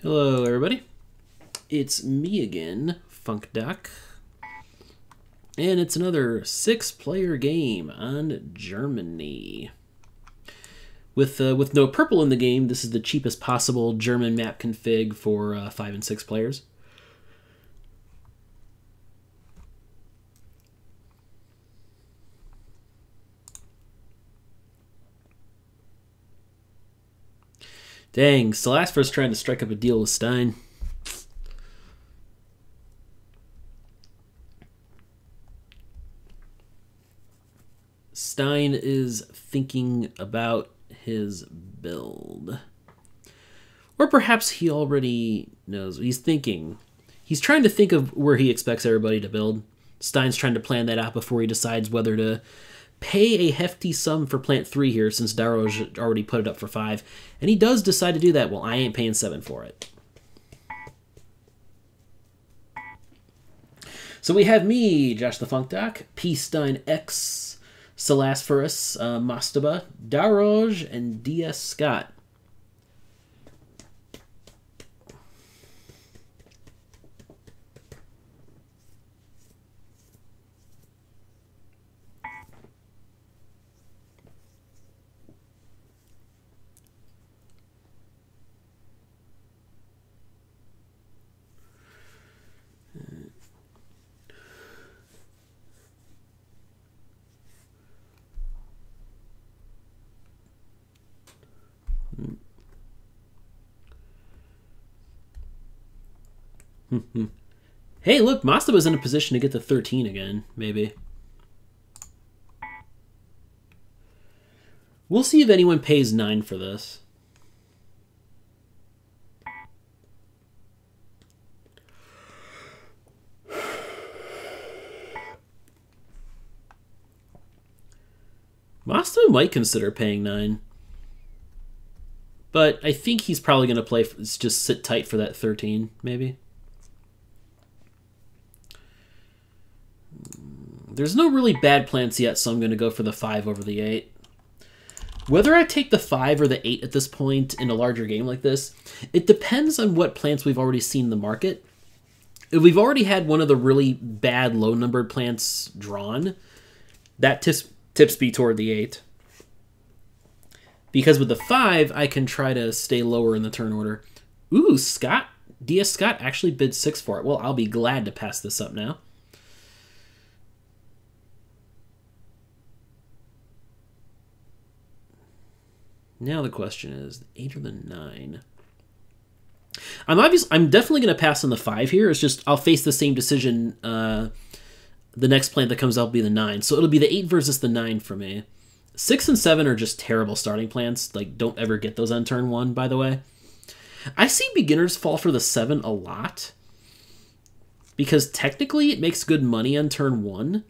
Hello, everybody. It's me again, funkdoc, and it's another 6-player game on Germany. With no purple in the game, this is the cheapest possible German map config for 5 and 6 players. Dang, Selasphorus trying to strike up a deal with Stein. Stein is thinking about his build. Or perhaps he already knows. He's thinking. He's trying to think of where he expects everybody to build. Stein's trying to plan that out before he decides whether to pay a hefty sum for plant 3 here, since Daroj already put it up for 5. And he does decide to do that. Well, I ain't paying 7 for it. So we have me, Josh the Funkdoc, psteinx, Selasphorus, Mastaba, Daroj, and dsscott. Hey, look, Mastaba's in a position to get to 13 again, maybe. We'll see if anyone pays 9 for this. Mastaba might consider paying 9. But I think he's probably going to play, just sit tight for that 13, maybe. There's no really bad plants yet, so I'm going to go for the 5 over the 8. Whether I take the 5 or the 8 at this point in a larger game like this, it depends on what plants we've already seen in the market. If we've already had one of the really bad low-numbered plants drawn, that tips me toward the 8. Because with the 5, I can try to stay lower in the turn order. Ooh, Scott, dsscott actually bid 6 for it. Well, I'll be glad to pass this up now. Now the question is, the 8 or the 9? I'm definitely going to pass on the 5 here. It's just I'll face the same decision. The next plant that comes out will be the 9. So it'll be the 8 versus the 9 for me. 6 and 7 are just terrible starting plants. Like, don't ever get those on turn 1, by the way. I see beginners fall for the 7 a lot, because technically it makes good money on turn 1.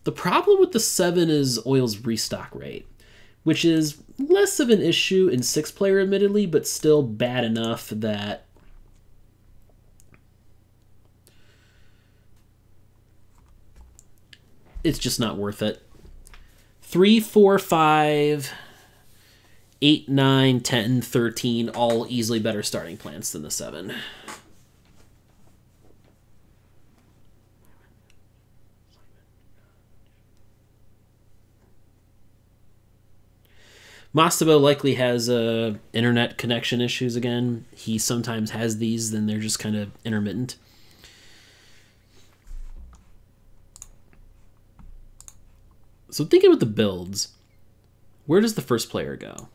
The problem with the 7 is oil's restock rate, which is less of an issue in 6-player, admittedly, but still bad enough that it's just not worth it. 3, 4, 5, 8, 9, 10, 13, all easily better starting plants than the 7. Mastaba likely has internet connection issues again. He sometimes has these, then they're just kind of intermittent. So thinking with the builds, where does the first player go?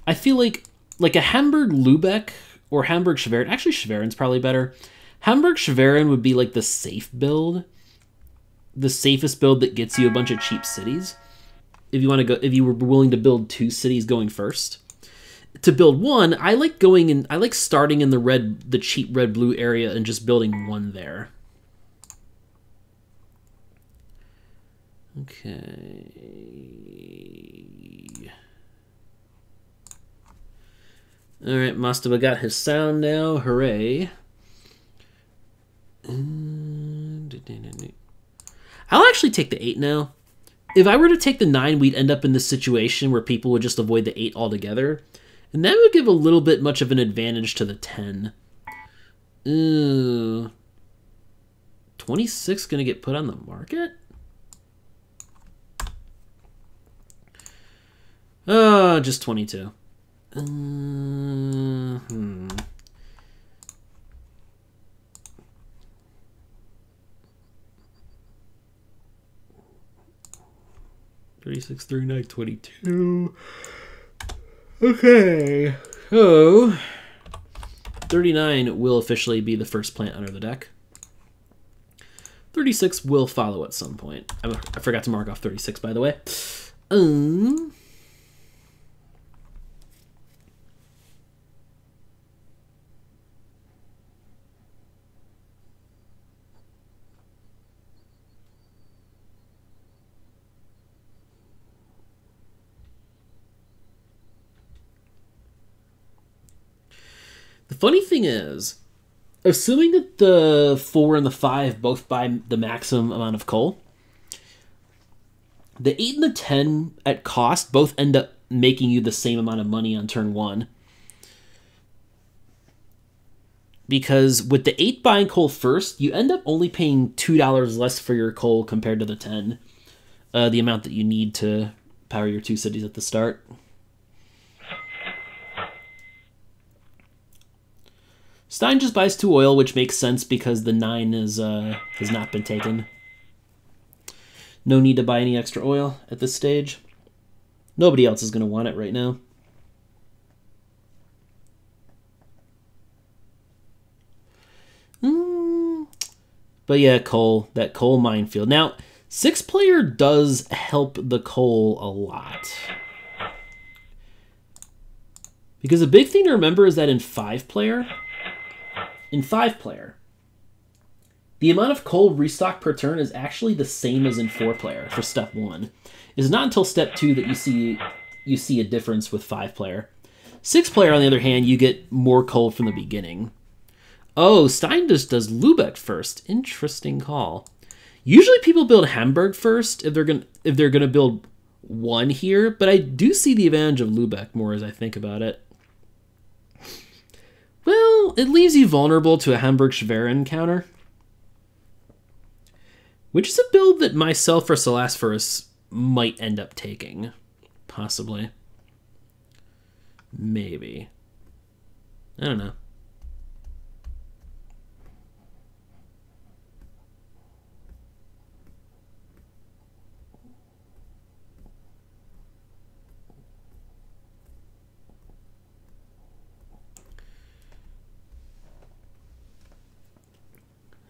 I feel like a Hamburg-Lübeck or Hamburg-Schwerin. Actually, Schwerin's probably better. Hamburg-Schwerin would be like the safe build. The safest build that gets you a bunch of cheap cities. If you want to go, if you were willing to build 2 cities going first. To build 1, I like starting in the cheap red-blue area and just building 1 there. Okay. All right, Mastaba got his sound now. Hooray. I'll actually take the 8 now. If I were to take the 9, we'd end up in this situation where people would just avoid the 8 altogether. And that would give a little bit much of an advantage to the 10. Ooh. 26 going to get put on the market? Just 22. 36, 39, 22. Okay. So, 39 will officially be the first plant under the deck. 36 will follow at some point. I forgot to mark off 36, by the way. The funny thing is, assuming that the 4 and the 5 both buy the maximum amount of coal, the 8 and the 10 at cost both end up making you the same amount of money on turn 1. Because with the 8 buying coal first, you end up only paying $2 less for your coal compared to the 10. The amount that you need to power your 2 cities at the start. Stein just buys 2 oil, which makes sense because the 9 is has not been taken. No need to buy any extra oil at this stage. Nobody else is going to want it right now. But yeah, coal. That coal minefield. Now, 6-player does help the coal a lot. Because a big thing to remember is that in 5-player... the amount of coal restock per turn is actually the same as in 4-player for step 1. It's not until step 2 that you see a difference with 5-player. 6-player, on the other hand, you get more coal from the beginning. Oh, Stein just does Lübeck first. Interesting call. Usually people build Hamburg first if they're gonna build 1 here, but I do see the advantage of Lübeck more as I think about it. Well, it leaves you vulnerable to a Hamburg-Schwerin counter, which is a build that myself or Selasphorus might end up taking. Possibly. Maybe. I don't know.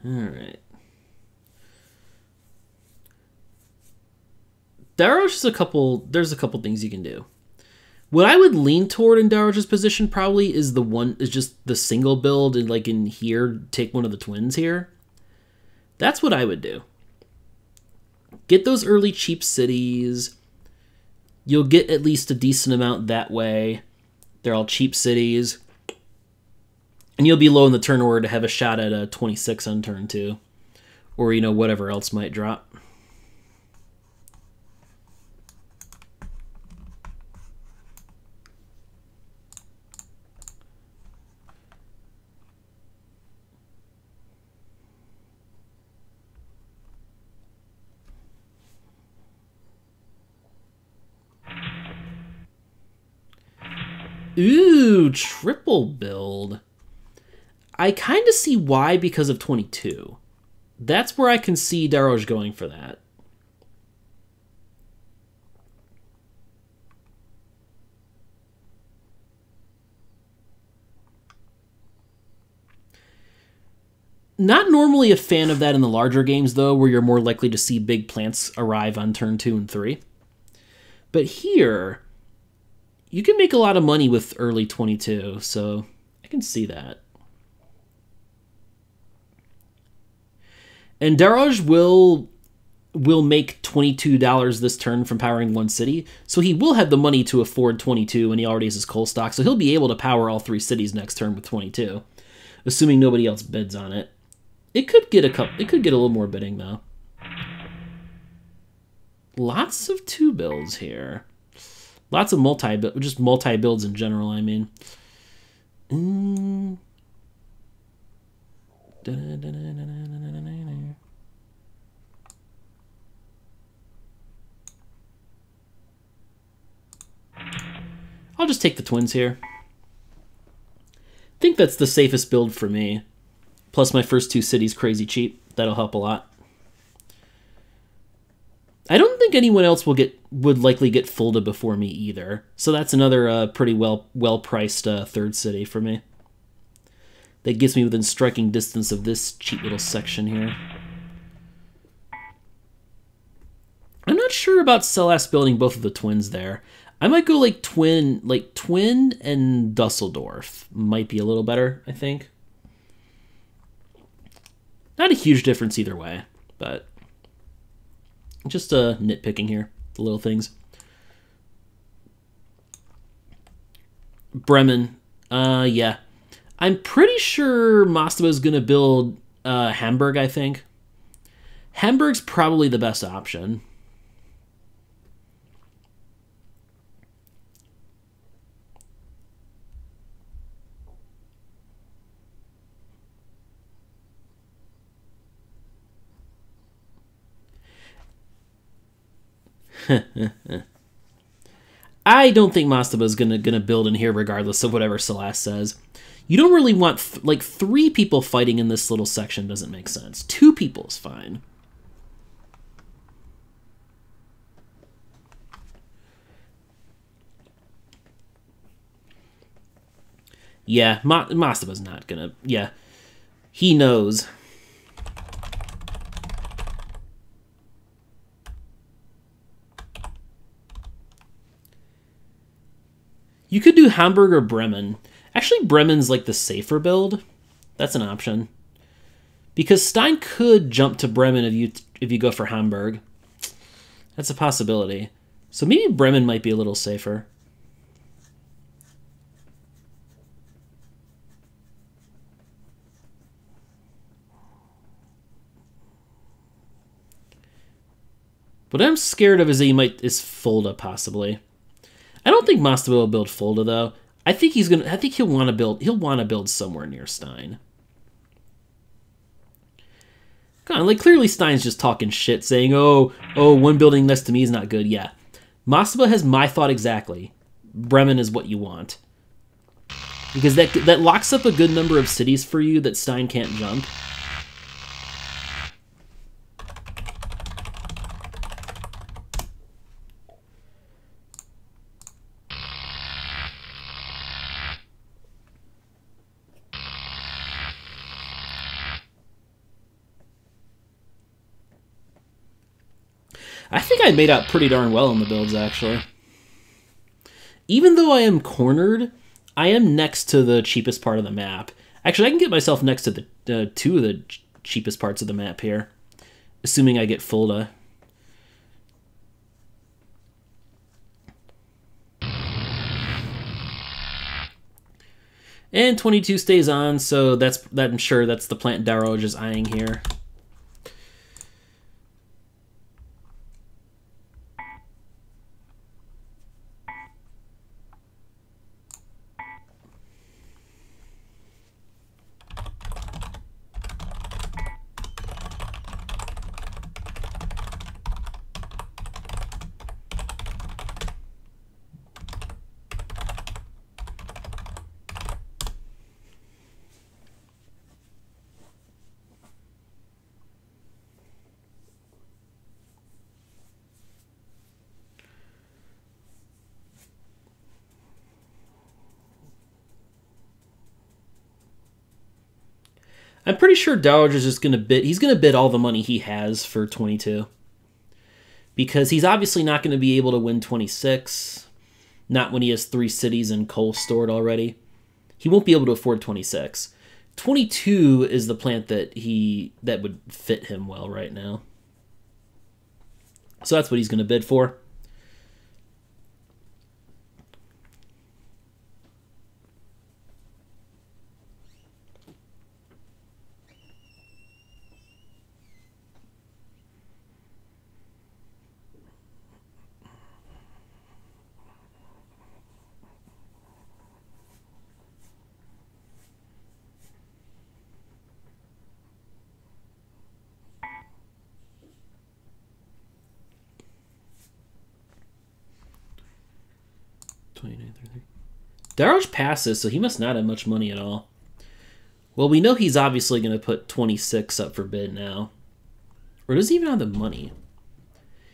All right. Daroj is there's a couple things you can do. What I would lean toward in Daroj's position probably is just the single build and like in here, take one of the twins here. That's what I would do. Get those early cheap cities. You'll get at least a decent amount that way. They're all cheap cities. And you'll be low in the turn order to have a shot at a 26 on turn 2. Or, you know, whatever else might drop. Ooh, triple build. I kind of see why because of 22. That's where I can see Daroj going for that. Not normally a fan of that in the larger games, though, where you're more likely to see big plants arrive on turn 2 and 3. But here, you can make a lot of money with early 22, so I can see that. And Daroj will make $22 this turn from powering 1 city, so he will have the money to afford 22, and he already has his coal stock, so he'll be able to power all 3 cities next turn with 22, assuming nobody else bids on it. It could get a little more bidding though. Lots of 2 builds here. Lots of just multi builds in general, I mean. I'll just take the twins here. I think that's the safest build for me. Plus my first 2 cities crazy cheap. That'll help a lot. I don't think anyone else would likely get Fulda before me either. So that's another pretty well priced 3rd city for me. That gets me within striking distance of this cheap little section here. I'm not sure about Selas building both of the twins there. I might go like twin and Dusseldorf might be a little better, I think. Not a huge difference either way, but just nitpicking here, the little things. Bremen, yeah. I'm pretty sure Mastaba is going to build Hamburg, I think. Hamburg's probably the best option. I don't think Mastaba is gonna build in here regardless of whatever Selas says. You don't really want like 3 people fighting in this little section doesn't make sense. 2 people is fine. Yeah, Mastaba's not gonna. Yeah, he knows. You could do Hamburg or Bremen. Actually, Bremen's like the safer build. That's an option. Because Stein could jump to Bremen if you go for Hamburg. That's a possibility. So maybe Bremen might be a little safer. What I'm scared of is that is Fulda possibly. I don't think Mastaba will build Fulda though. I think he'll want to build somewhere near Stein. Come on, like clearly Stein's just talking shit, saying, "Oh, one building next to me is not good." Yeah, Mastaba has my thought exactly. Bremen is what you want because that locks up a good number of cities for you that Stein can't jump. I think I made out pretty darn well in the builds, actually. Even though I am cornered, I am next to the cheapest part of the map. Actually, I can get myself next to the 2 of the cheapest parts of the map here, assuming I get Fulda. And 22 stays on, so I'm sure that's the plant Daroj is eyeing here. I'm pretty sure Daroj is just going to bid. He's going to bid all the money he has for 22. Because he's obviously not going to be able to win 26. Not when he has 3 cities and coal stored already. He won't be able to afford 26. 22 is the plant that would fit him well right now. So that's what he's going to bid for. 29, 30. Daroj passes, so he must not have much money at all. Well, we know he's obviously going to put 26 up for bid now. Or does he even have the money?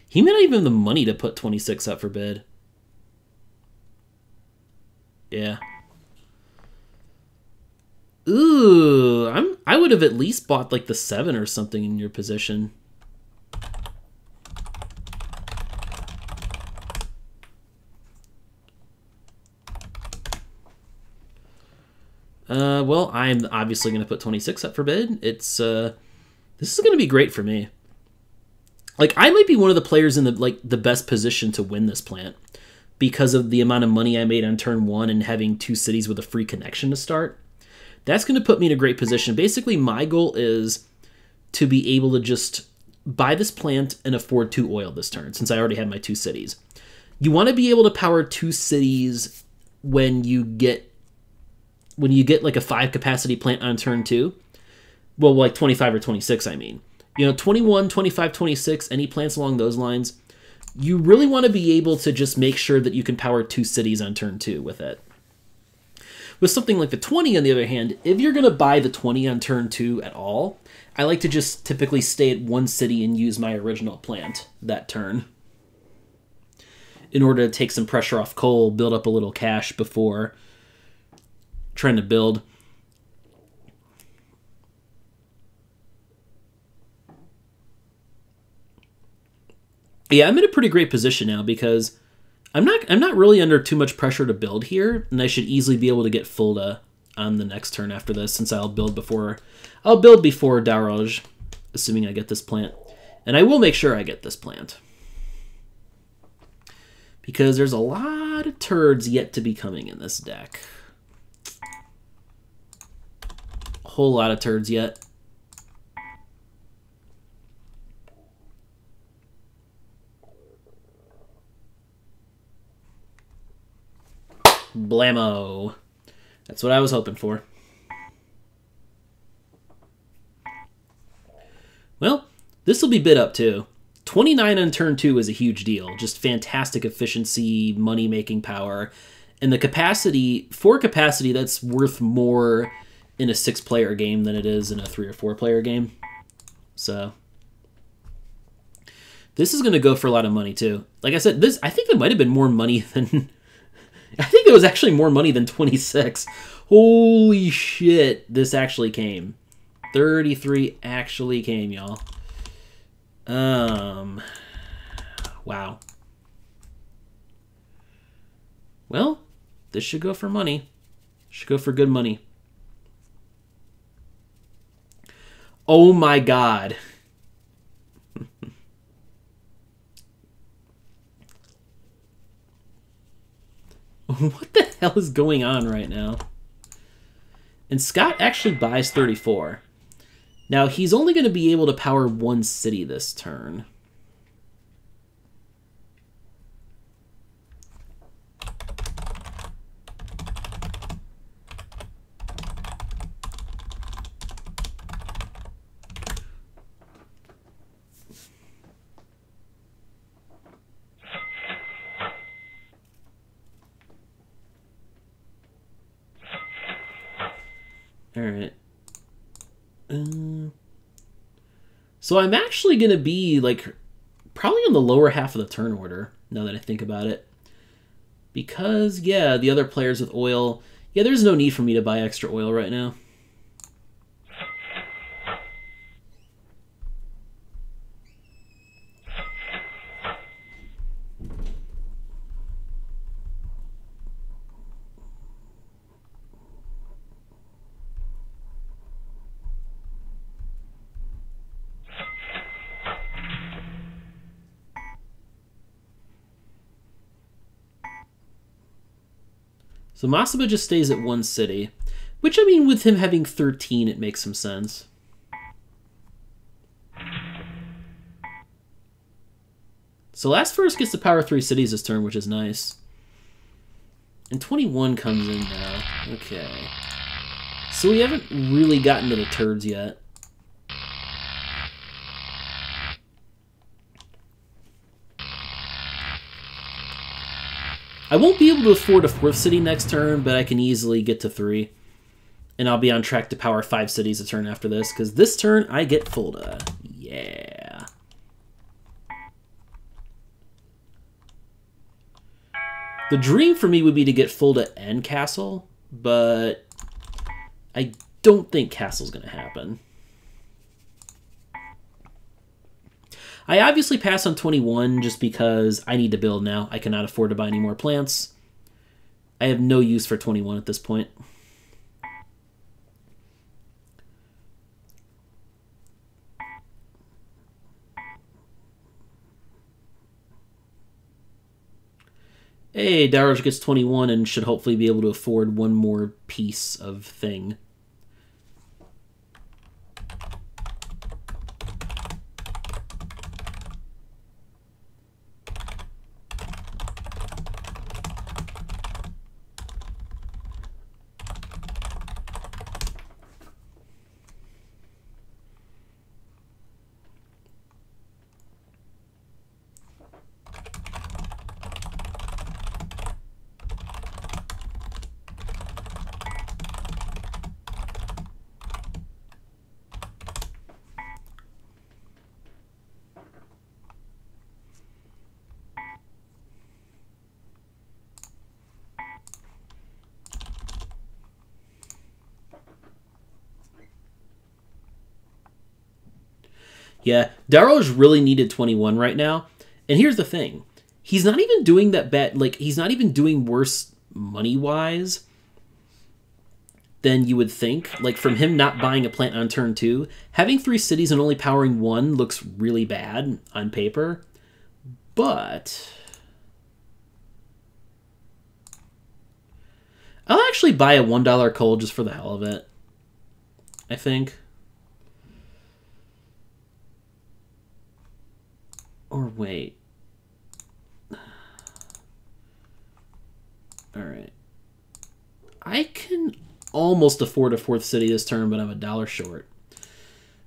He may not even have the money to put 26 up for bid. Yeah. Ooh, I would have at least bought like the 7 or something in your position. Well, I'm obviously going to put 26 up for bid. It's this is going to be great for me. Like, I might be one of the players in the best position to win this plant because of the amount of money I made on turn 1 and having 2 cities with a free connection to start. That's going to put me in a great position. Basically, my goal is to be able to just buy this plant and afford 2 oil this turn, since I already have my 2 cities. You want to be able to power 2 cities when you get like a 5 capacity plant on turn 2. Well, like 25 or 26, I mean. You know, 21, 25, 26, any plants along those lines. You really want to be able to just make sure that you can power 2 cities on turn 2 with it. With something like the 20, on the other hand, if you're going to buy the 20 on turn 2 at all, I like to just typically stay at 1 city and use my original plant that turn in order to take some pressure off coal, build up a little cash before trying to build. Yeah, I'm in a pretty great position now because I'm not really under too much pressure to build here, and I should easily be able to get Fulda on the next turn after this, since I'll build before Daroj, assuming I get this plant. And I will make sure I get this plant. Because there's a lot of turds yet to be coming in this deck. A whole lot of turds yet. Blammo. That's what I was hoping for. Well, this will be bid up too. 29 on turn 2 is a huge deal. Just fantastic efficiency, money-making power. And the capacity, for capacity, that's worth more in a 6-player game than it is in a 3 or 4-player game. So this is going to go for a lot of money too. Like I said, I think there might have been more money than... I think there was actually more money than 26. Holy shit, this actually came. 33 actually came, y'all. Wow. Well, this should go for money. Should go for good money. Oh my god. What the hell is going on right now? And Scott actually buys 34. Now, he's only going to be able to power 1 city this turn. Alright. So I'm actually going to be, like, probably on the lower half of the turn order, now that I think about it. Because, yeah, the other players with oil... Yeah, there's no need for me to buy extra oil right now. So Mastaba just stays at 1 city. Which, I mean, with him having 13, it makes some sense. So Selasphorus gets to power 3 cities this turn, which is nice. And 21 comes in now. Okay. So we haven't really gotten to the turds yet. I won't be able to afford a 4th city next turn, but I can easily get to 3. And I'll be on track to power 5 cities a turn after this, because this turn I get Fulda. Yeah. The dream for me would be to get Fulda and Castle, but I don't think Castle's going to happen. I obviously pass on 21 just because I need to build now. I cannot afford to buy any more plants. I have no use for 21 at this point. Hey, Daroj gets 21 and should hopefully be able to afford one more piece of thing. Yeah, Daroj really needed 21 right now. And here's the thing. He's not even doing that bad. Like, he's not even doing worse money-wise than you would think. Like, from him not buying a plant on turn 2, having 3 cities and only powering 1 looks really bad on paper. But I'll actually buy a $1 coal just for the hell of it, I think. Or wait. Alright. I can almost afford a 4th city this turn, but I'm $1 short.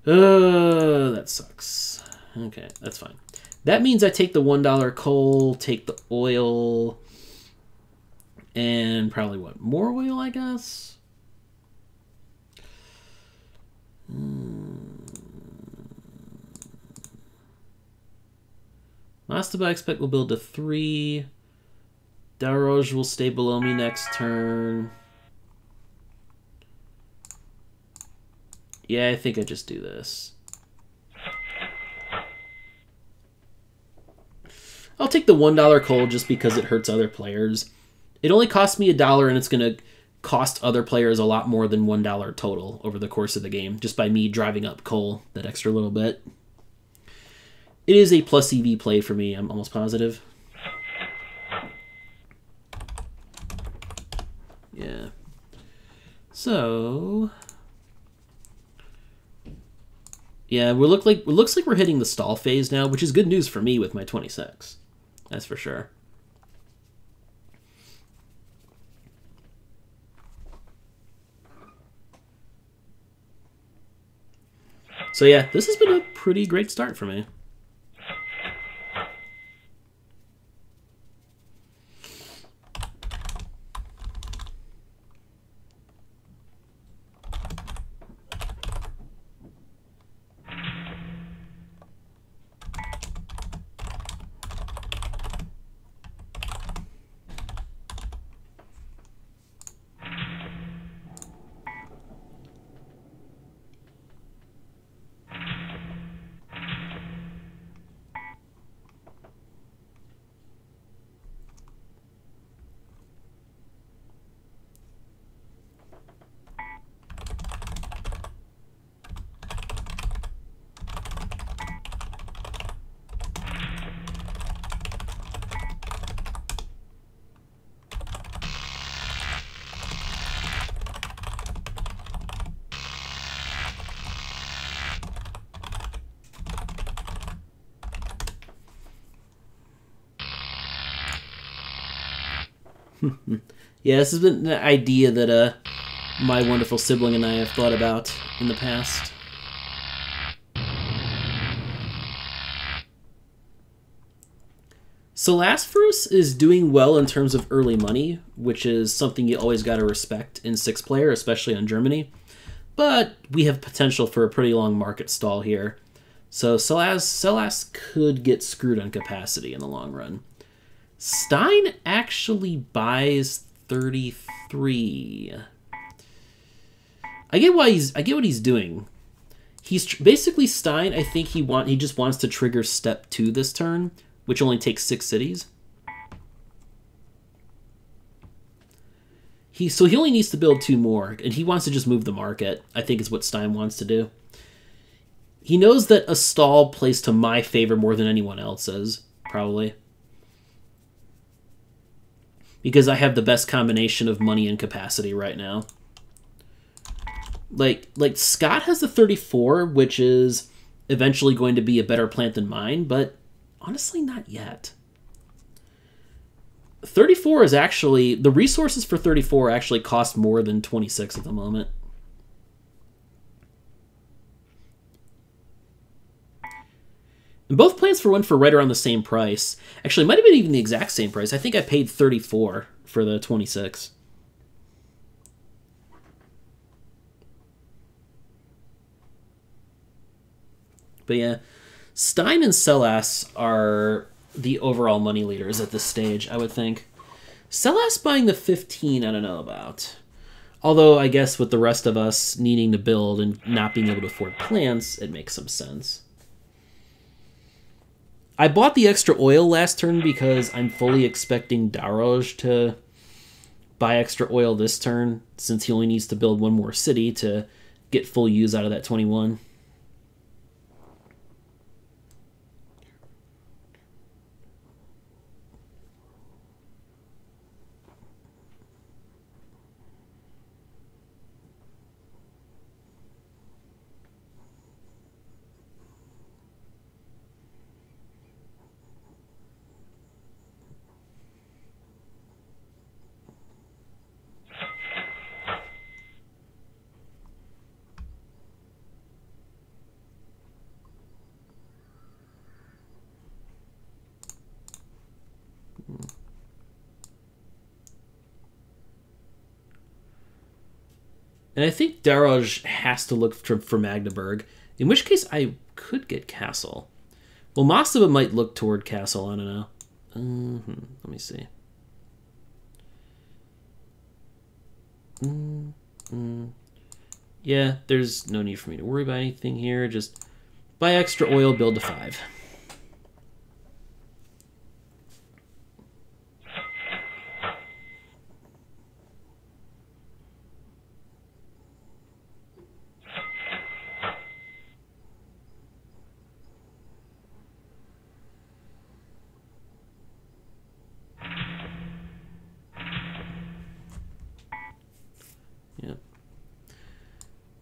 That sucks. Okay, that's fine. That means I take the $1 coal, take the oil, and probably what? More oil, I guess? Mastaba, I expect will build to 3. Daroj will stay below me next turn. Yeah, I think I just do this. I'll take the $1 coal just because it hurts other players. It only costs me $1 and it's going to cost other players a lot more than $1 total over the course of the game, just by me driving up coal that extra little bit. It is a plus EV play for me, I'm almost positive. Yeah. So yeah, it looks like we're hitting the stall phase now, which is good news for me with my 26. That's for sure. So yeah, this has been a pretty great start for me. Yeah, this has been an idea that my wonderful sibling and I have thought about in the past. Selasphorus is doing well in terms of early money, which is something you always got to respect in 6-player, especially on Germany. But we have potential for a pretty long market stall here. So Selas could get screwed on capacity in the long run. Stein actually buys 33. I get what he's doing. He's basically Stein. I think he just wants to trigger step 2 this turn, which only takes 6 cities. So he only needs to build 2 more, and he wants to just move the market, I think is what Stein wants to do. He knows that a stall plays to my favor more than anyone else's, probably. Because I have the best combination of money and capacity right now. Like Scott has the 34, which is eventually going to be a better plant than mine, but honestly not yet. 34 is actually, the resources for 34 actually cost more than 26 at the moment. And both plants went for right around the same price. Actually, it might have been even the exact same price. I think I paid 34 for the 26. But yeah, Stein and Selas are the overall money leaders at this stage, I would think. Selas buying the 15, I don't know about. Although, I guess with the rest of us needing to build and not being able to afford plants, it makes some sense. I bought the extra oil last turn because I'm fully expecting Daroj to buy extra oil this turn, since he only needs to build 1 more city to get full use out of that 21. And I think Daroj has to look for Magdeburg, in which case I could get Castle. Well, Mastaba might look toward Castle, I don't know. Let me see. Yeah, there's no need for me to worry about anything here. Just buy extra oil, build to 5.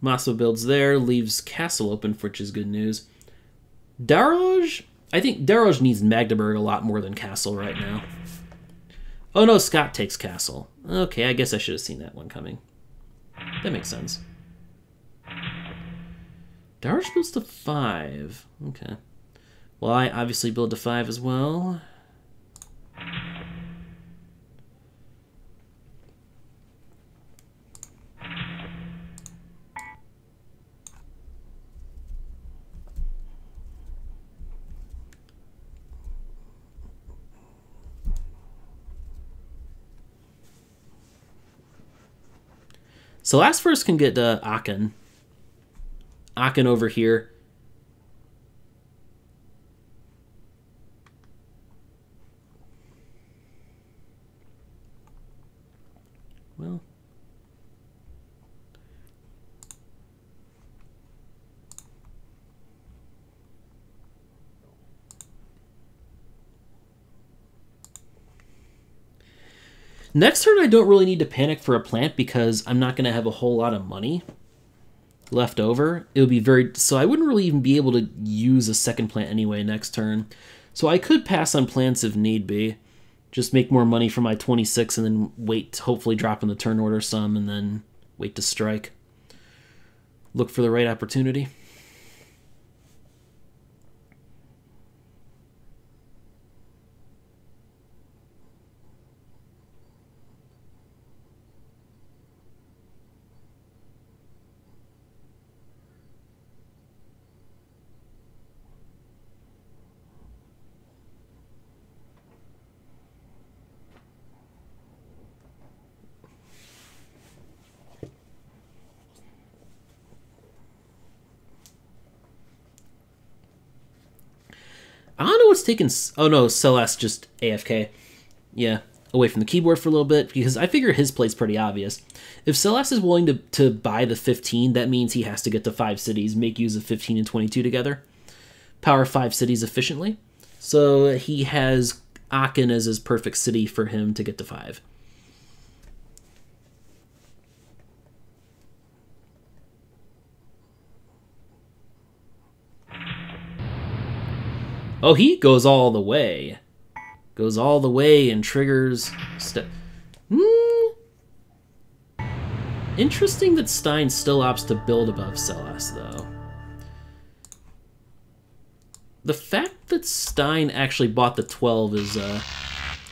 Mastaba builds there, leaves Castle open, which is good news. Daroj? I think Daroj needs Magdeburg a lot more than Castle right now. Oh no, Scott takes Castle. Okay, I guess I should have seen that one coming. That makes sense. Daroj builds to 5. Okay. Well, I obviously build to 5 as well. Selasphorus can get Aachen. Aachen over here. Well. Next turn, I don't really need to panic for a plant because I'm not going to have a whole lot of money left over. It would be so I wouldn't really even be able to use a second plant anyway next turn. So I could pass on plants if need be. Just make more money for my 26 and then wait, hopefully drop in the turn order some, and then wait to strike. Look for the right opportunity. I don't know what's taking... Oh, no, Selas just AFK. Yeah, away from the keyboard for a little bit, because I figure his play's pretty obvious. If Selas is willing to buy the 15, that means he has to get to 5 cities, make use of 15 and 22 together. Power 5 cities efficiently. So he has Aachen as his perfect city for him to get to 5. Oh, he goes all the way. Goes all the way and triggers... Interesting that Stein still opts to build above Selas, though. The fact that Stein actually bought the 12 is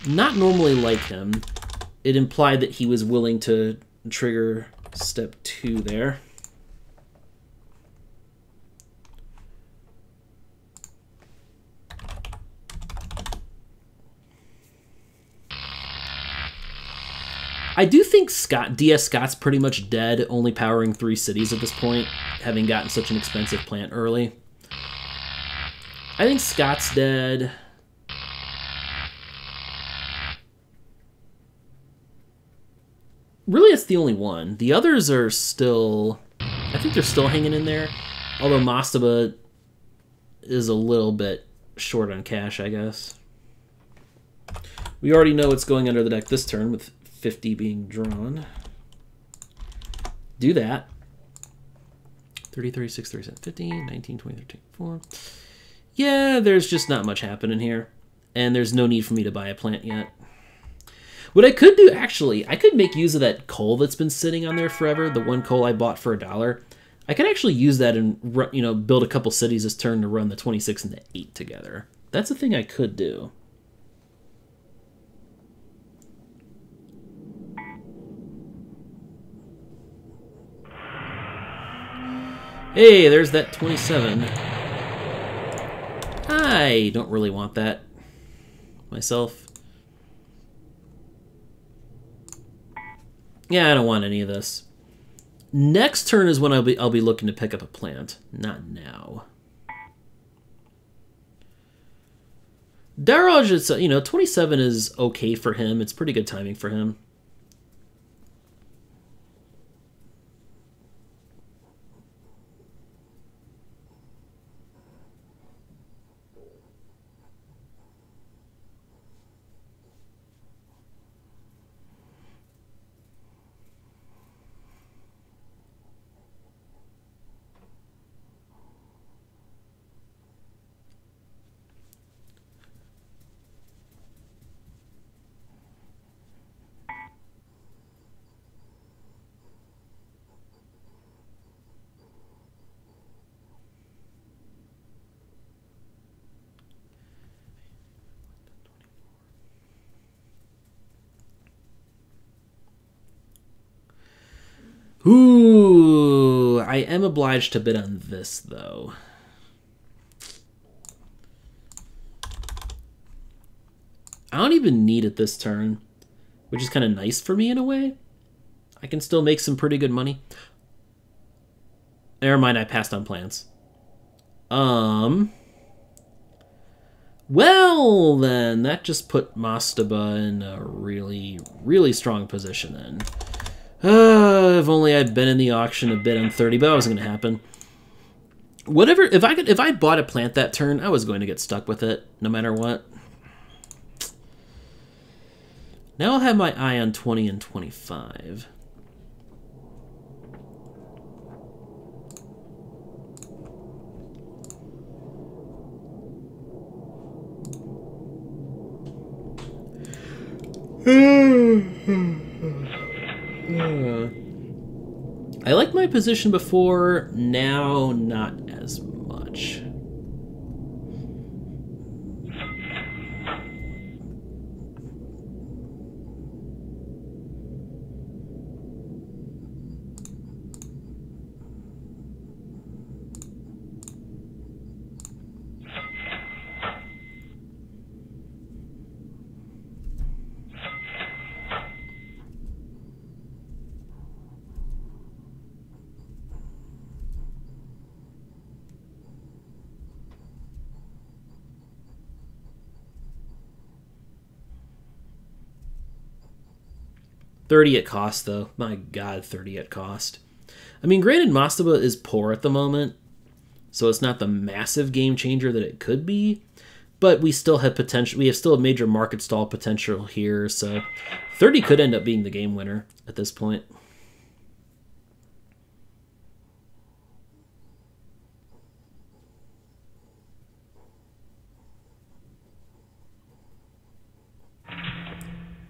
not normally like him. It implied that he was willing to trigger step 2 there. I do think dsscott's pretty much dead, only powering 3 cities at this point, having gotten such an expensive plant early. I think Scott's dead. Really, it's the only one. The others are still... I think they're still hanging in there, although Mastaba is a little bit short on cash, I guess. We already know what's going under the deck this turn, with 50 being drawn. Do that. 30, 36, 37, 15, 19, 20, 13, 4. Yeah, there's just not much happening here. And there's no need for me to buy a plant yet. What I could do, actually, I could make use of that coal that's been sitting on there forever, the one coal I bought for $1. I could actually use that and, you know, build a couple cities this turn to run the 26 and the 8 together. That's a thing I could do. Hey, there's that 27. I don't really want that myself. Yeah, I don't want any of this. Next turn is when I'll be looking to pick up a plant. Not now. Daroj is, you know, 27 is okay for him. It's pretty good timing for him. Ooh, I am obliged to bid on this, though. I don't even need it this turn, which is kind of nice for me in a way. I can still make some pretty good money. Never mind, I passed on plans. Well, then, that just put Mastaba in a really, really strong position, then. If only I'd been in the auction a bit on 30, but that wasn't going to happen. Whatever, if I bought a plant that turn, I was going to get stuck with it, no matter what. Now I'll have my eye on 20 and 25. I liked my position before, now not as much. 30 at cost, though. My god, 30 at cost. I mean, granted, Mastaba is poor at the moment, so it's not the massive game changer that it could be, but we still have potential. We have still a major market stall potential here, so 30 could end up being the game winner at this point.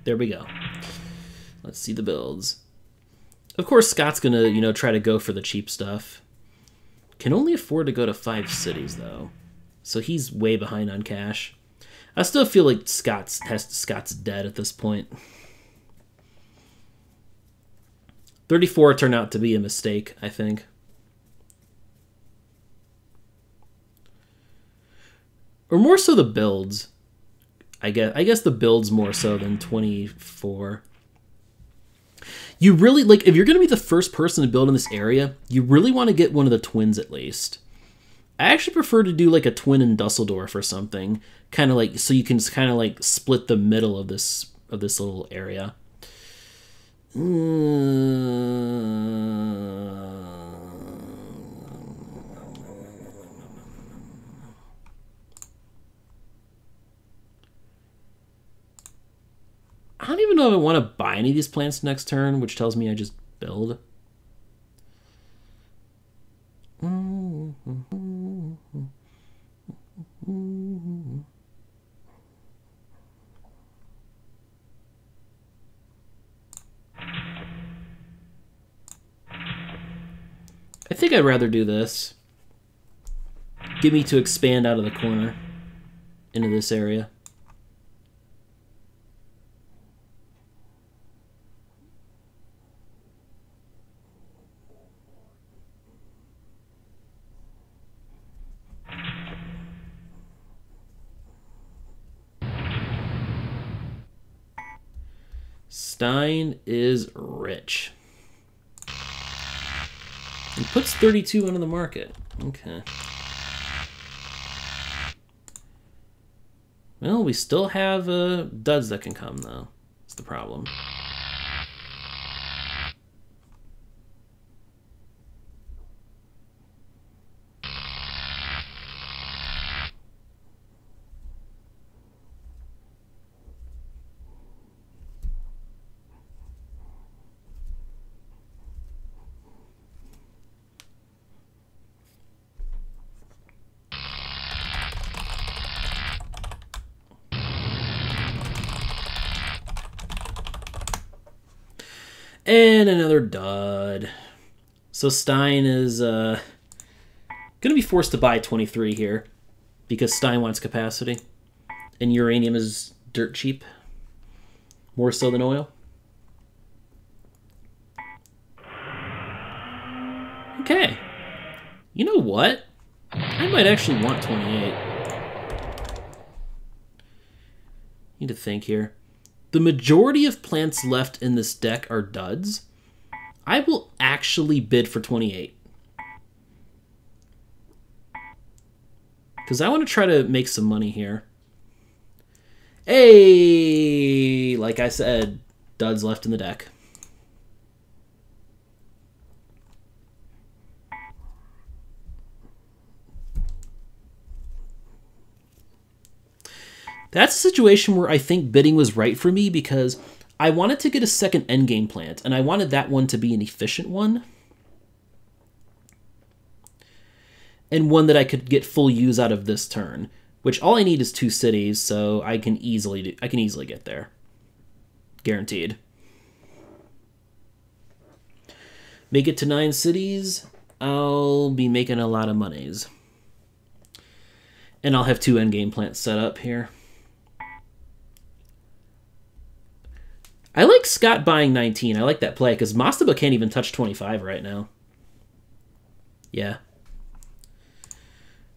There we go. Let's see the builds. Of course, Scott's gonna, you know, try to go for the cheap stuff. Can only afford to go to 5 cities, though. So he's way behind on cash. I still feel like Scott's dead at this point. 34 turned out to be a mistake, I think. Or more so the builds. I guess the builds more so than 24. You really, like, if you're going to be the first person to build in this area, you really want to get one of the twins at least. I actually prefer to do like a twin in Dusseldorf or something, kind of like, so you can kind of like split the middle of this little area. I don't even know if I want to buy any of these plants next turn, which tells me I just build. I think I'd rather do this. Get me to expand out of the corner into this area. Stein is rich. He puts 32 onto the market. Okay. Well, we still have duds that can come, though. That's the problem. And another dud. So Stein is going to be forced to buy 23 here because Stein wants capacity. And uranium is dirt cheap. More so than oil. Okay. You know what? I might actually want 28. Need to think here. The majority of plants left in this deck are duds. I will actually bid for 28. Because I want to try to make some money here. Hey! Like I said, duds left in the deck. That's a situation where I think bidding was right for me because I wanted to get a second endgame plant, and I wanted that one to be an efficient one. And one that I could get full use out of this turn, which all I need is 2 cities, so I can easily get there. Guaranteed. Make it to 9 cities, I'll be making a lot of monies. And I'll have 2 endgame plants set up here. I like Scott buying 19. I like that play, because Mastaba can't even touch 25 right now. Yeah.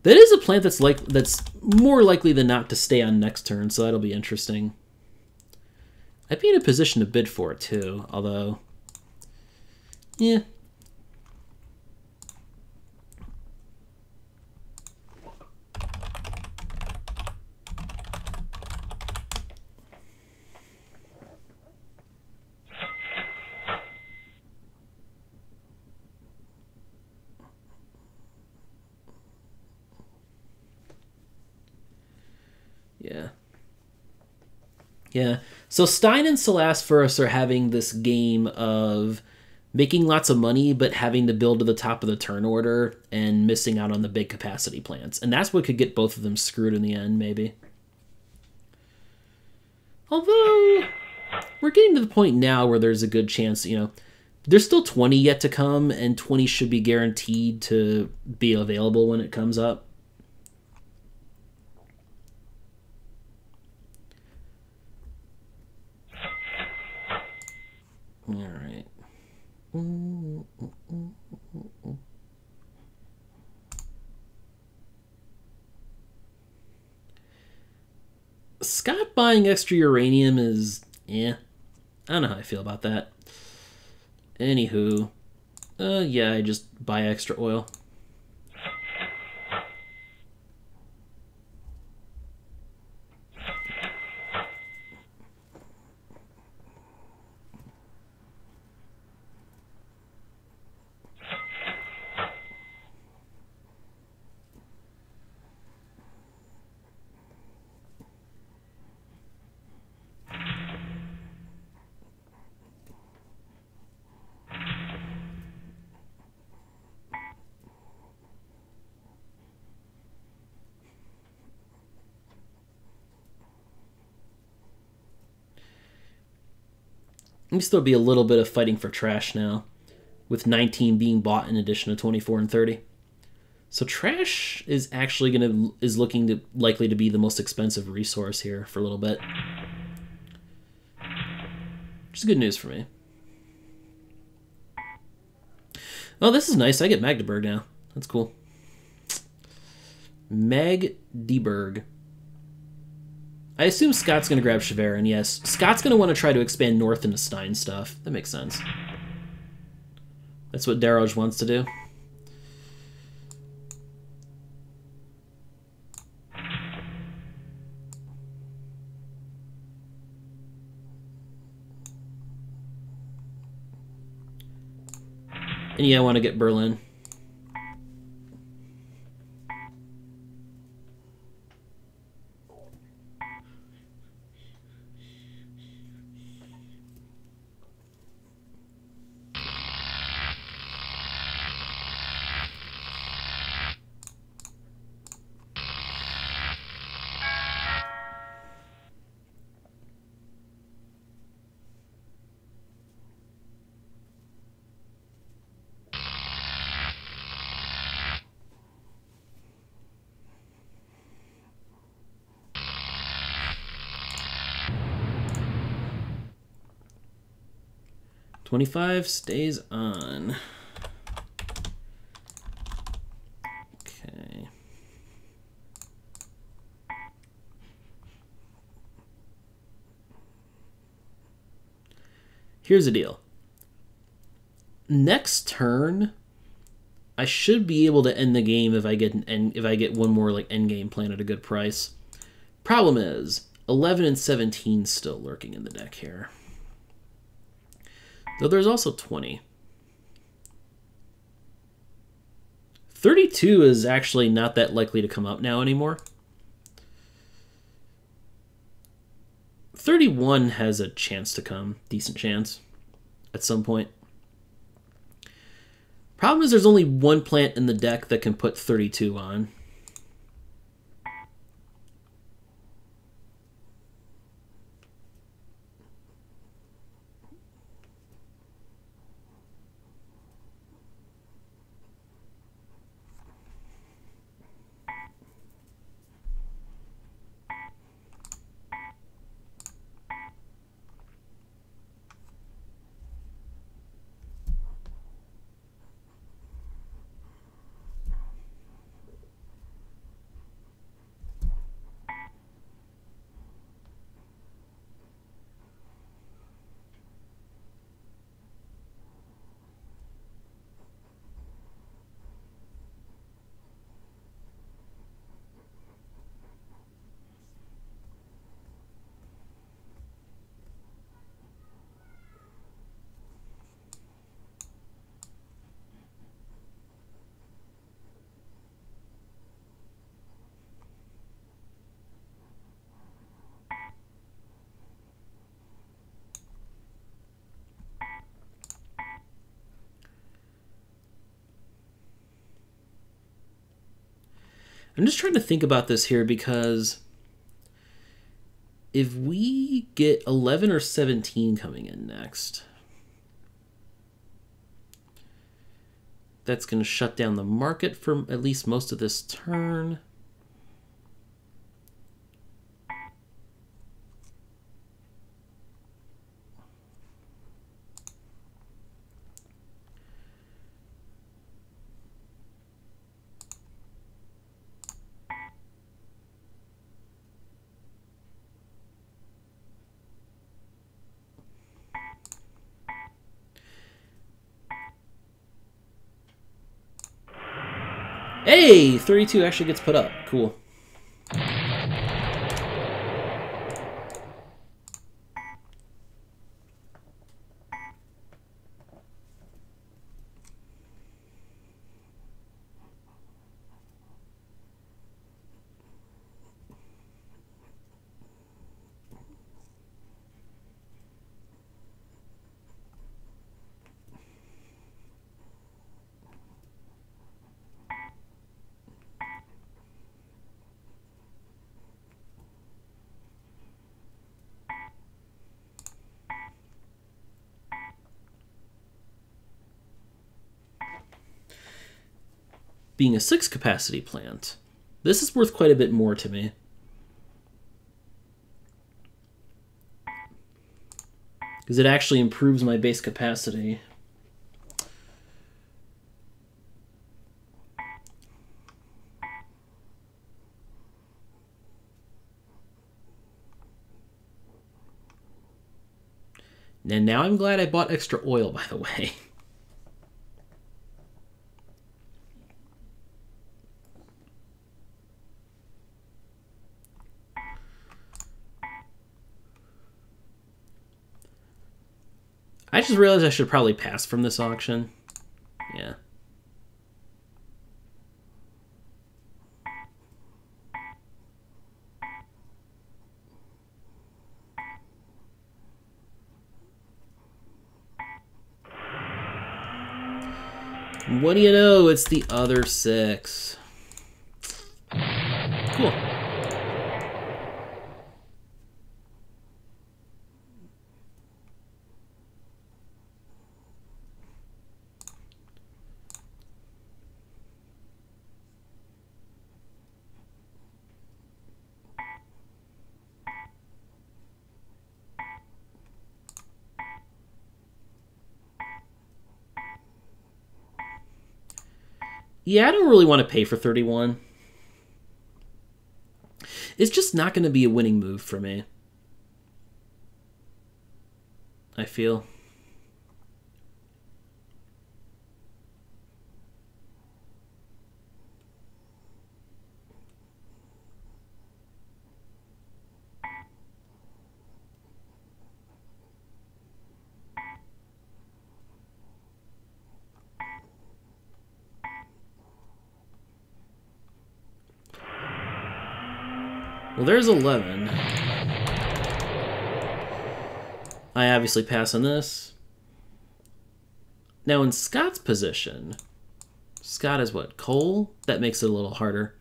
That is a plant that's more likely than not to stay on next turn, so that'll be interesting. I'd be in a position to bid for it, too, although... yeah. Yeah. So Stein and Selasphorus are having this game of making lots of money, but having to build to the top of the turn order and missing out on the big capacity plants. And that's what could get both of them screwed in the end, maybe. Although, we're getting to the point now where there's a good chance, you know, there's still 20 yet to come, and 20 should be guaranteed to be available when it comes up. All right. Scott buying extra uranium is, I don't know how I feel about that. Anywho, yeah, I just buy extra oil. There still be a little bit of fighting for trash now, with 19 being bought in addition to 24 and 30. So trash is actually likely to be the most expensive resource here for a little bit, which is good news for me. Oh, this is nice. I get Magdeburg now. That's cool. Magdeburg. I assume Scott's going to grab Cheverin, yes. Scott's going to want to try to expand north into Stein stuff. That makes sense. That's what Daroj wants to do. And yeah, I want to get Berlin. $25 stays on. Okay. Here's the deal. Next turn, I should be able to end the game if I get one more like end game plan at a good price. Problem is, 11 and 17 still lurking in the deck here. Though there's also 20. 32 is actually not that likely to come up now anymore. 31 has a chance to come, decent chance, at some point. Problem is there's only one plant in the deck that can put 32 on. I'm just trying to think about this here because if we get 11 or 17 coming in next, that's going to shut down the market for at least most of this turn. Hey, 32 actually gets put up. Cool. Being a 6 capacity plant, this is worth quite a bit more to me. Because it actually improves my base capacity. And now I'm glad I bought extra oil, by the way. I just realized I should probably pass from this auction. Yeah. What do you know? It's the other 6. Cool. Yeah, I don't really want to pay for 31. It's just not going to be a winning move for me, I feel. Well, there's 11. I obviously pass on this. Now in Scott's position, Scott is what? Coal? That makes it a little harder.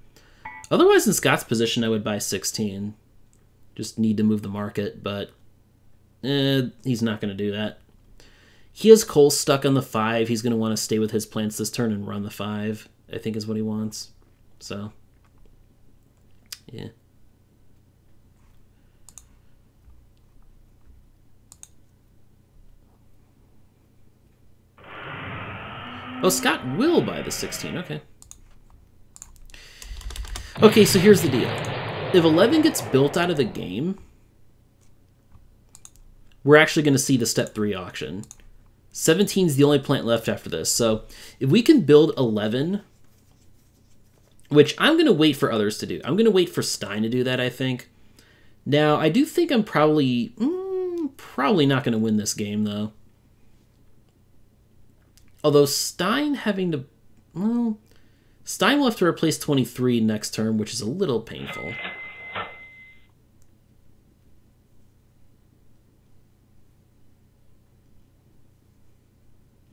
Otherwise, in Scott's position, I would buy 16. Just need to move the market, but he's not going to do that. He has coal stuck on the 5. He's going to want to stay with his plants this turn and run the 5, I think is what he wants. So, yeah. Oh, Scott will buy the 16. Okay. Okay, so here's the deal. If 11 gets built out of the game, we're actually going to see the step 3 auction. 17 is the only plant left after this. So if we can build 11, which I'm going to wait for others to do. I'm going to wait for Stein to do that, I think. Now, I do think I'm probably not going to win this game, though. Although Stein having to... Well, Stein will have to replace 23 next turn, which is a little painful.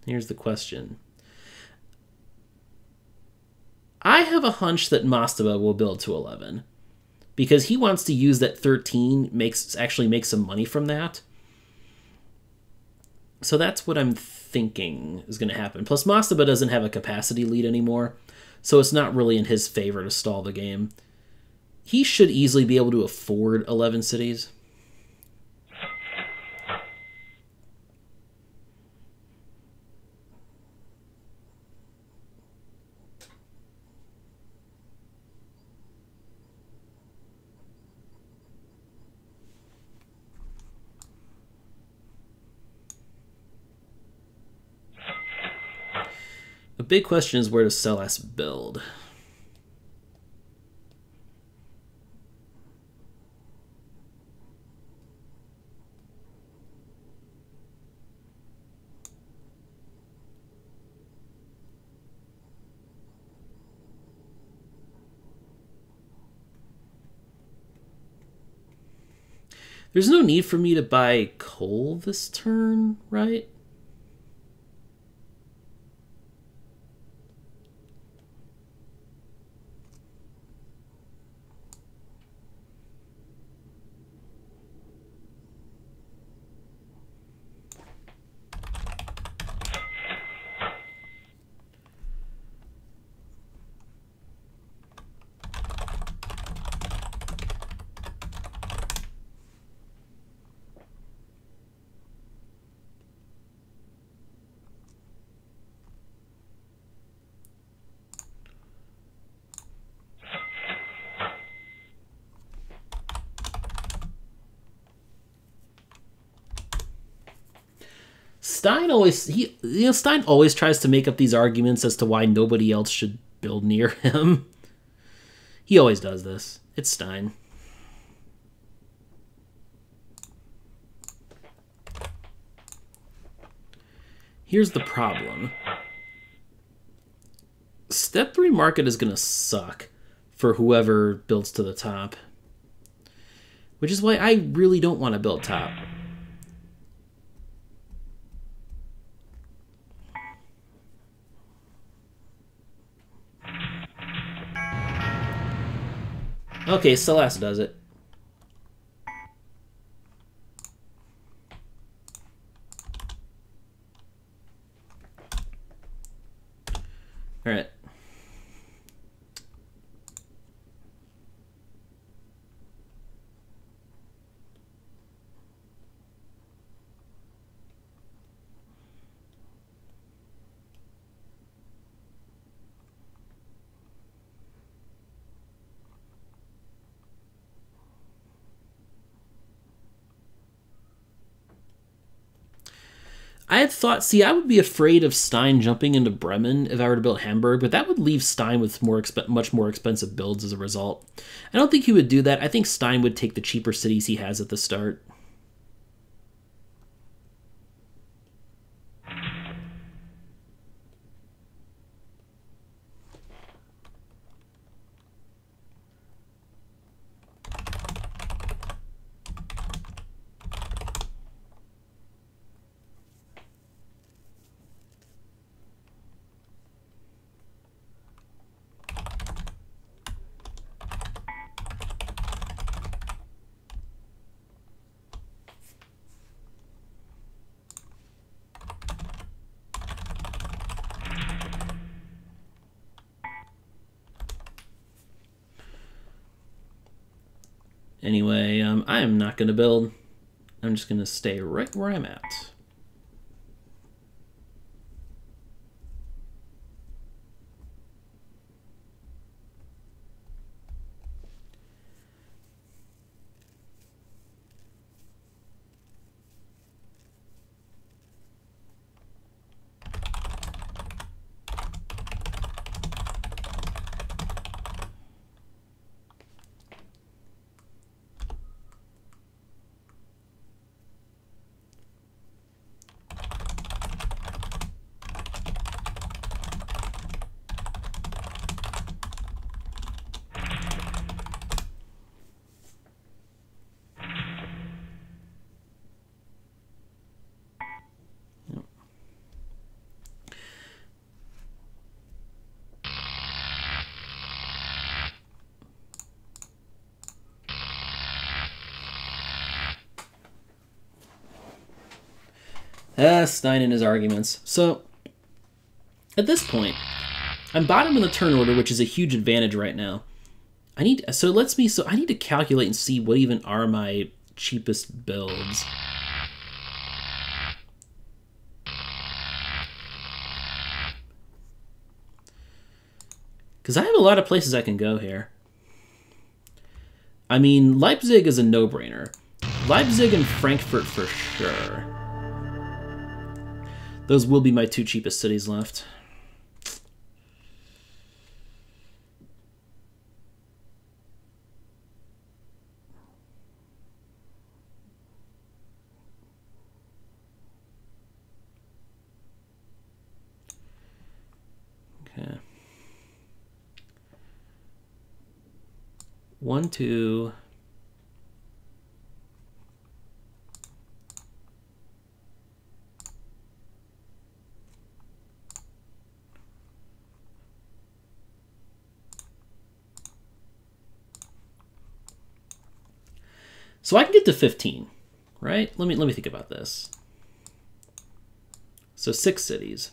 Here's the question. I have a hunch that Mastaba will build to 11 because he wants to use that 13, actually make some money from that. So that's what I'm thinking is going to happen. Plus, Mastaba doesn't have a capacity lead anymore, so it's not really in his favor to stall the game. He should easily be able to afford 11 cities. The big question is, where does Selas build? There's no need for me to buy coal this turn, right? Stein always tries to make up these arguments as to why nobody else should build near him. He always does this. It's Stein. Here's the problem. Step 3 market is going to suck for whoever builds to the top. Which is why I really don't want to build top. Okay, Selas does it. All right. I had thought, see, I would be afraid of Stein jumping into Bremen if I were to build Hamburg, but that would leave Stein with much more expensive builds as a result. I don't think he would do that. I think Stein would take the cheaper cities he has at the start. Anyway, I am not going to build. I'm just going to stay right where I'm at. Stein and his arguments. So, at this point, I'm bottom in the turn order, which is a huge advantage right now. I need to calculate and see what even are my cheapest builds. Because I have a lot of places I can go here. I mean, Leipzig is a no-brainer. Leipzig and Frankfurt for sure. Those will be my two cheapest cities left. Okay. 1, 2. So I can get to 15, right? Let me think about this. So 6 cities.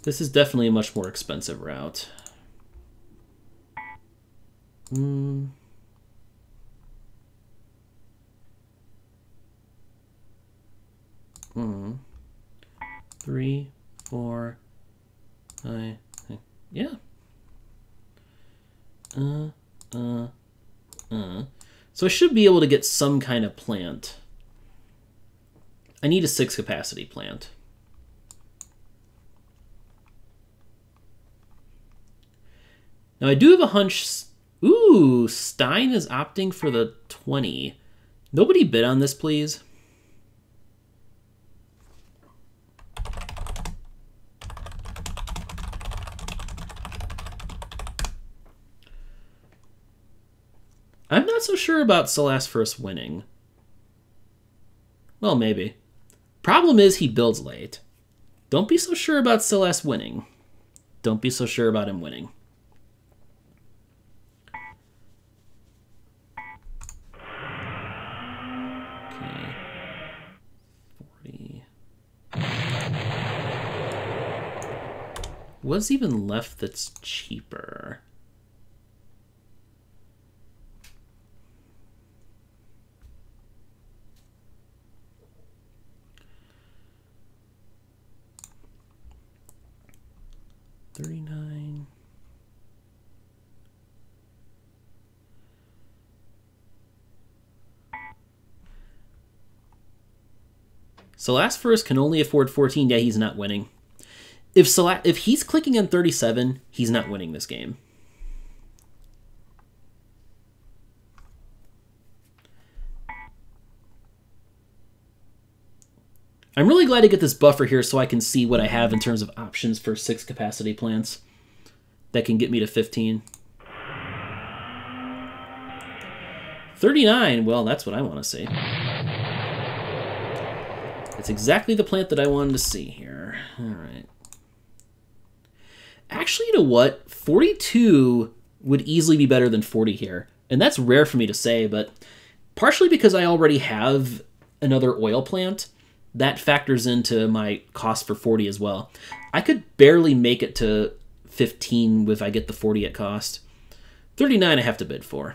This is definitely a much more expensive route. 3, 4, 5, 6. Yeah. So I should be able to get some kind of plant. I need a 6 capacity plant. Now I do have a hunch. Ooh, Stein is opting for the 20. Nobody bid on this, please. I'm not so sure about Selasphorus winning. Well, maybe. Problem is he builds late. Don't be so sure about Selas winning. Don't be so sure about him winning. Okay. 40. What's even left that's cheaper? $39. Selasphorus can only afford 14. Yeah, he's not winning. If he's clicking on 37, he's not winning this game. I'm really glad to get this buffer here so I can see what I have in terms of options for 6 capacity plants that can get me to 15. 39, well, that's what I want to see. It's exactly the plant that I wanted to see here. All right. Actually, you know what? 42 would easily be better than 40 here. And that's rare for me to say, but partially because I already have another oil plant, that factors into my cost for 40 as well. I could barely make it to 15 if I get the 40 at cost. 39 I have to bid for.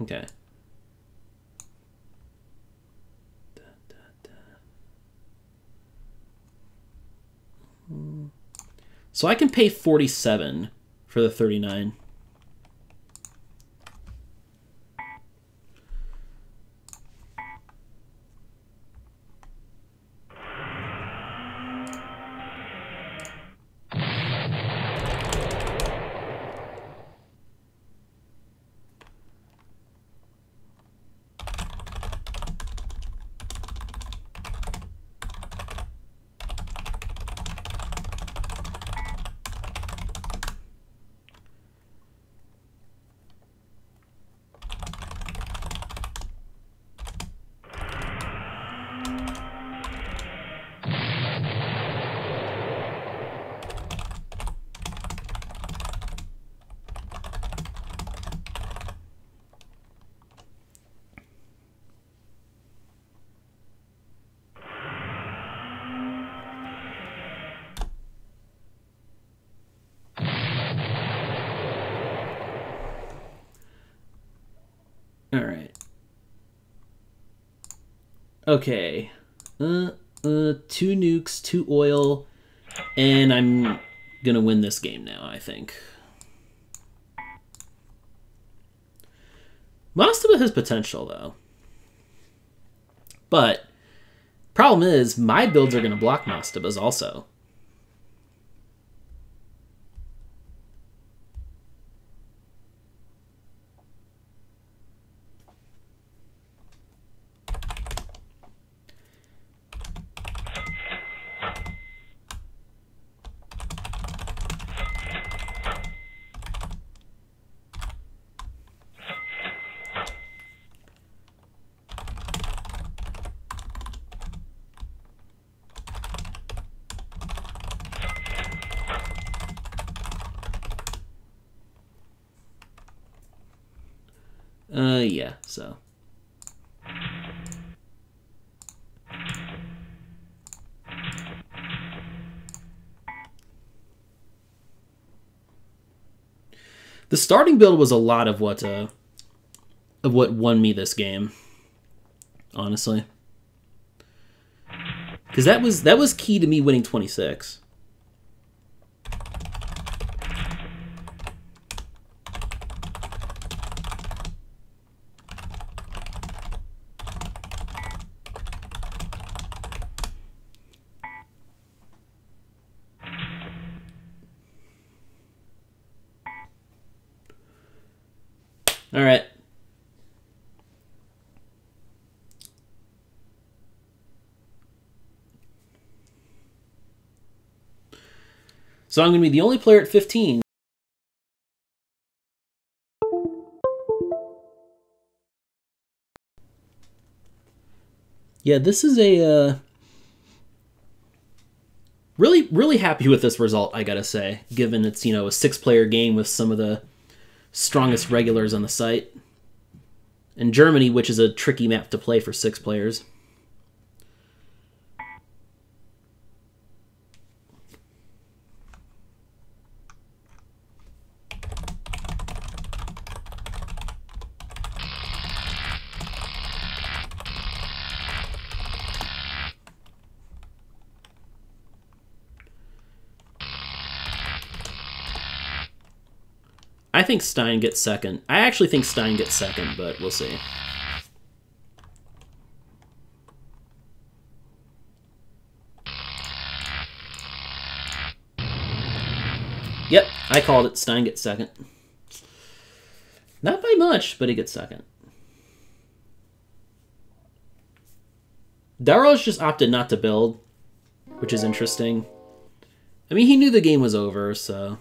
Okay. So I can pay 47 for the 39. All right. Okay. 2 nukes, 2 oil, and I'm gonna win this game now, I think. Mastaba has potential, though. But, problem is, my builds are gonna block Mastaba's also. Yeah, so. The starting build was a lot of what won me this game, honestly. Because that was key to me winning 26. All right. So I'm going to be the only player at 15. Yeah, this is a... really happy with this result, I gotta say, given it's, you know, a 6-player game with some of the strongest regulars on the site. And Germany, which is a tricky map to play for 6 players. I think Stein gets second. I actually think Stein gets second, but we'll see. Yep, I called it. Stein gets second. Not by much, but he gets second. Daroj just opted not to build, which is interesting. I mean, he knew the game was over, so...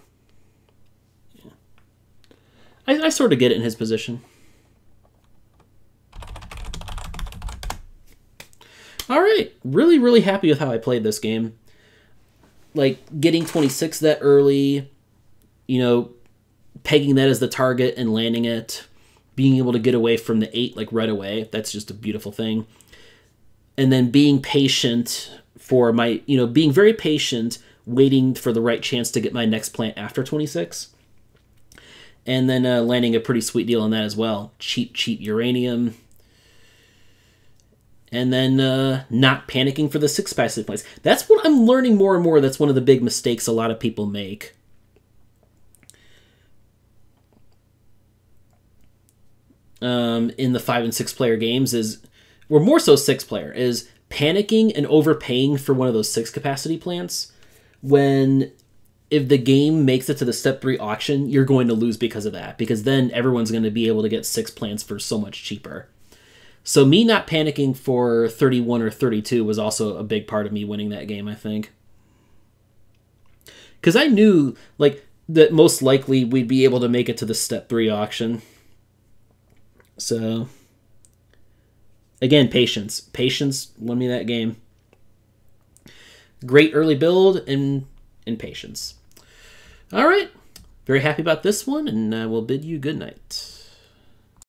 I sort of get it in his position. Alright, really happy with how I played this game. Like, getting 26 that early, you know, pegging that as the target and landing it, being able to get away from the 8, like, right away, that's just a beautiful thing. And then being patient for my, you know, being very patient, waiting for the right chance to get my next plant after 26. And then landing a pretty sweet deal on that as well. Cheap uranium. And then not panicking for the 6 capacity plants. That's what I'm learning more and more. That's one of the big mistakes a lot of people make. In the 5 and 6 player games is, or more so 6 player, is panicking and overpaying for one of those 6 capacity plants when... if the game makes it to the step 3 auction, you're going to lose because of that. Because then everyone's going to be able to get 6 plants for so much cheaper. So me not panicking for 31 or 32 was also a big part of me winning that game, I think. Because I knew, like, that most likely we'd be able to make it to the step 3 auction. So, again, patience. Patience won me that game. Great early build and patience. All right. Very happy about this one, and we'll bid you good night.